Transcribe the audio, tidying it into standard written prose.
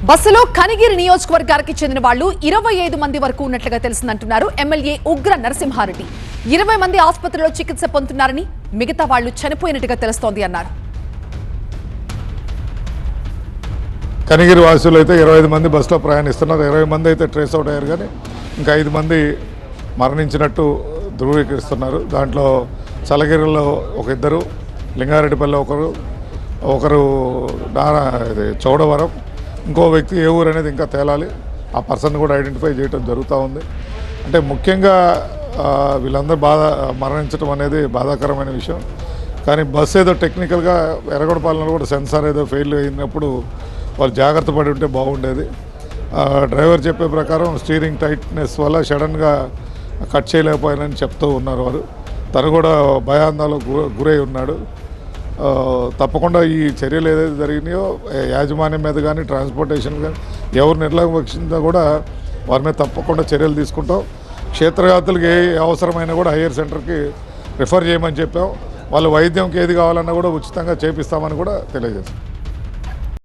బస్సులో కనిగిరి నియోజకవర్గానికి చెందిన వాళ్ళు 25 మంది వరకు ఉన్నట్లుగా తెలిసిందంటున్నారు ఎమ్మెల్యే ఉగ్ర నరసింహారెడ్డి. 20 మంది ఆసుపత్రిలో చికిత్స పొందుతున్నారని, మిగతా వాళ్ళు చనిపోయినట్టుగా తెలుస్తోంది అన్నారు. కనిగిరి వాసులు అయితే 25 మంది బస్సులో ప్రయాణిస్తున్నారు. 20 మంది అయితే ట్రేస్ అవుట్ అయ్యారు, కానీ ఇంకా 5 మంది మరణించినట్టు ధృవీకరిస్తున్నారు. దాంట్లో చలగిరిలో ఒక ఇద్దరు, లింగారెడ్డిపల్లి ఒకరు చౌడవరం, ఇంకో వ్యక్తి ఏ ఊరు అనేది ఇంకా తేలాలి. ఆ పర్సన్ కూడా ఐడెంటిఫై చేయడం జరుగుతూ ఉంది. అంటే ముఖ్యంగా వీళ్ళందరూ మరణించడం అనేది బాధాకరమైన విషయం. కానీ బస్సు ఏదో టెక్నికల్గా ఎర్రగొండపాలెంలో కూడా సెన్సార్ ఏదో ఫెయిల్ అయినప్పుడు వాళ్ళు జాగ్రత్త పడి ఉంటే బాగుండేది. డ్రైవర్ చెప్పే ప్రకారం స్టీరింగ్ టైట్నెస్ వల్ల సడన్గా కట్ చేయలేకపోయానని చెప్తూ ఉన్నారు వారు. తను కూడా భయాందోళనకు గురై ఉన్నాడు. తప్పకుండా ఈ చర్యలు ఏదైతే జరిగినాయో యాజమాన్యం మీద కానీ, ట్రాన్స్పోర్టేషన్ కానీ ఎవరు నిర్లక్ష్యంగా కూడా వారి మీద తప్పకుండా చర్యలు తీసుకుంటాం. క్షేత్రయాత్రలకు ఏ అవసరమైనా కూడా హైయర్ సెంటర్కి రిఫర్ చేయమని చెప్పాం. వాళ్ళు వైద్యంకి ఏది కావాలన్నా కూడా ఉచితంగా చేపిస్తామని కూడా తెలియజేస్తాం.